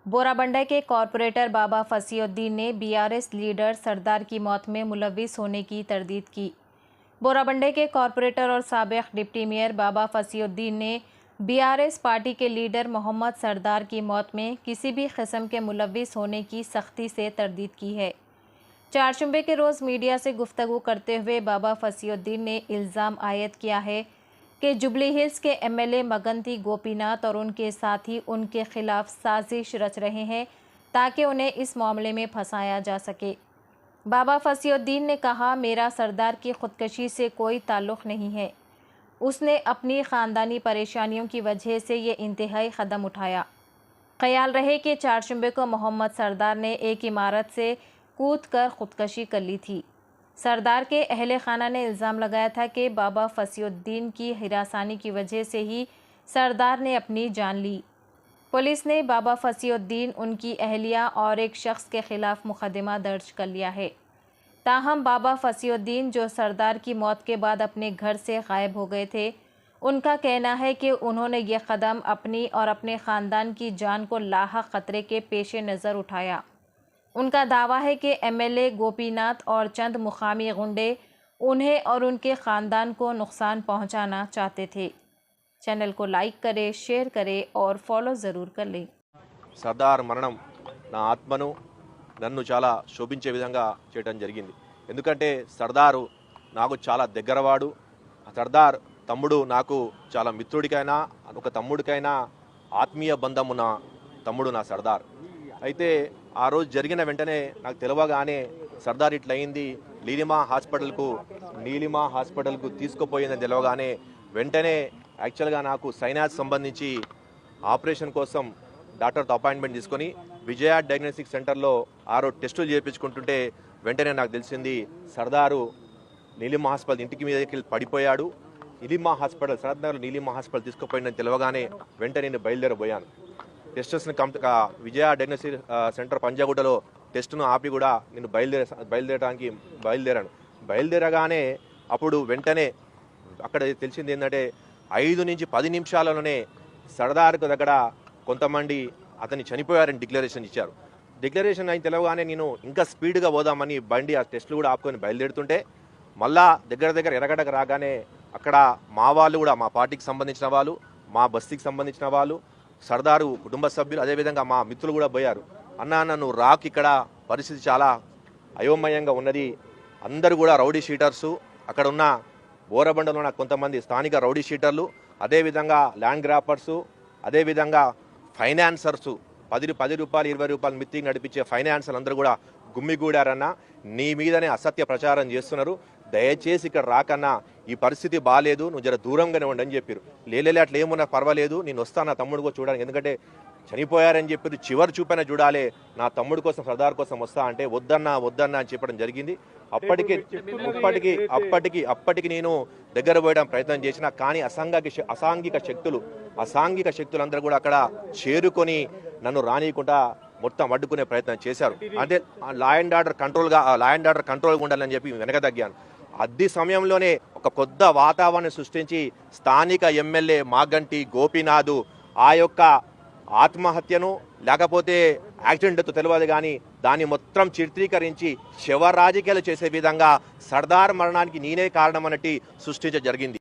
बोराबंडा के कॉरपोरेटर बाबा फसीउद्दीन ने BRS leader सरदार की मौत में मुलव्विस होने की तरदीद की। बोराबंडे के कॉरपोरेटर और साबिक डिप्टी मेयर बाबा फसीउद्दीन ने बीआरएस पार्टी के लीडर मोहम्मद सरदार की मौत में किसी भी किस्म के मुलव्विस होने की सख्ती से तरदीद की है। चारशंबे के रोज़ मीडिया से गुफ्तगू करते हुए बाबा फसीउद्दीन ने इल्ज़ाम आयद किया है कि जुबली हिल्स के एमएलए मगंती गोपीनाथ और उनके साथी उनके खिलाफ साजिश रच रहे हैं ताकि उन्हें इस मामले में फंसाया जा सके। बाबा फसीउद्दीन ने कहा, मेरा सरदार की खुदकशी से कोई ताल्लुक़ नहीं है। उसने अपनी ख़ानदानी परेशानियों की वजह से ये इंतहाई कदम उठाया। ख्याल रहे कि चारशंबे को मोहम्मद सरदार ने एक इमारत से कूद कर खुदकशी कर ली थी। सरदार के अहले खाना ने इल्ज़ाम लगाया था कि बाबा फसीउद्दीन की हिरासानी की वजह से ही सरदार ने अपनी जान ली। पुलिस ने बाबा फसीउद्दीन, उनकी अहलिया और एक शख्स के ख़िलाफ़ मुकदमा दर्ज कर लिया है। ताहम बाबा फसीउद्दीन, जो सरदार की मौत के बाद अपने घर से गायब हो गए थे, उनका कहना है कि उन्होंने ये कदम अपनी और अपने ख़ानदान की जान को लाहक ख़तरे के पेश नज़र उठाया। उनका दावा है कि एमएलए गोपीनाथ और चंद मुकामी गुंडे उन्हें और उनके ख़ानदान को नुकसान पहुंचाना चाहते थे। चैनल को लाइक करें, शेयर करें और फॉलो ज़रूर कर लें। సర్దార్ మరణం నా ఆత్మను నన్ను చాలా శోభించే విధంగా చేయడం జరిగింది. ఎందుకంటే సర్దారు నాకు చాలా దగ్గరవాడు. సర్దార్ తమ్ముడు నాకు చాలా మిత్రుడికైనా ఒక తమ్ముడికైనా ఆత్మీయ బంధం ఉన్న తమ్ముడు నా సర్దార్. అయితే ఆ రోజు జరిగిన వెంటనే నాకు తెలియగానే సర్దార్ ఇట్లయింది, నీలిమా హాస్పిటల్కు తీసుకుపోయిందని తెలియగానే వెంటనే యాక్చువల్గా నాకు సైనాజ్ సంబంధించి ఆపరేషన్ కోసం డాక్టర్తో అపాయింట్మెంట్ తీసుకొని విజయ డయాగ్నోస్టిక్ సెంటర్లో టెస్టులు చేయించుకుంటుంటే వెంటనే నాకు తెలిసింది సర్దారు నీలిమా హాస్పిటల్ ఇంటికి మీదకి పడిపోయాడు. సరద్నగర్ నీలిమా హాస్పిటల్ తీసుకుపోయిందని తెలియగానే వెంటనే నేను బయలుదేరబోయాను. టెస్టెస్ని విజయ డయాగ్నోస్టిక్ సెంటర్ పంజాగుట్టలో టెస్టును ఆపి కూడా నేను బయలుదేరాను. బయలుదేరగానే అప్పుడు వెంటనే అక్కడ తెలిసింది ఏంటంటే 5 నుంచి 10 నిమిషాలలోనే సర్దార్కు దగ్గర కొంతమంది అతన్ని చనిపోయారని డిక్లరేషన్ ఇచ్చారు. డిక్లరేషన్ అయిన తెలియగానే నేను ఇంకా స్పీడ్గా పోదామని బండి ఆ టెస్టులు కూడా ఆపుకొని బయలుదేరుతుంటే మళ్ళా దగ్గర ఎరగడకు రాగానే అక్కడ మా వాళ్ళు కూడా, మా పార్టీకి సంబంధించిన వాళ్ళు, మా బస్తీకి సంబంధించిన వాళ్ళు, సర్దారు కుటుంబ సభ్యులు, అదేవిధంగా మా మిత్రులు కూడా పోయారు. నన్ను రాక్, ఇక్కడ పరిస్థితి చాలా అయోమయంగా ఉన్నది. అందరూ కూడా రౌడీ షీటర్సు, అక్కడ ఉన్న బోరబండలో ఉన్న కొంతమంది స్థానిక రౌడీ షీటర్లు, అదేవిధంగా ల్యాండ్ గ్రాపర్సు, అదేవిధంగా ఫైనాన్సర్సు, 10 రూపాయలు 20 రూపాయలు మిత్తికి నడిపించే ఫైనాన్సర్లు అందరూ కూడా గుమ్మిగూడారన్నా, నీ మీదనే అసత్య ప్రచారం చేస్తున్నారు, దయచేసి ఇక్కడ రాకన్నా, ఈ పరిస్థితి బాగాలేదు, నువ్వు జర దూరంగానే ఉండని చెప్పారు. లేలే అట్లా ఏమున్నా పర్వాలేదు, నేను వస్తాను నా తమ్ముడు కూడా చూడడానికి, ఎందుకంటే చనిపోయారని చెప్పి చివరి చూపైనా చూడాలి, నా తమ్ముడు కోసం సర్దార్ కోసం వస్తా అంటే వద్దన్నా అని చెప్పడం జరిగింది. అప్పటికి నేను దగ్గర పోయడం ప్రయత్నం చేసిన, కానీ అసాంఘిక శక్తులు అందరూ కూడా అక్కడ చేరుకొని నన్ను రానియకుండా మొత్తం అడ్డుకునే ప్రయత్నం చేశారు. అంటే లా అండ్ ఆర్డర్ కంట్రోల్గా ఉండాలని చెప్పి వెనక తగ్గాను. అదే సమయంలోనే ఒక కొత్త వాతావరణం సృష్టించి స్థానిక ఎమ్మెల్యే మాగంటి గోపీనాథ్ ఆ యొక్క ఆత్మహత్యను లేకపోతే యాక్సిడెంట్తో తెలియదు కానీ దాన్ని మొత్తం చిత్రీకరించి శవ రాజకీయాలు చేసే విధంగా సర్దార్ మరణానికి నేనే కారణం అన్నట్టు సృష్టించ జరిగింది.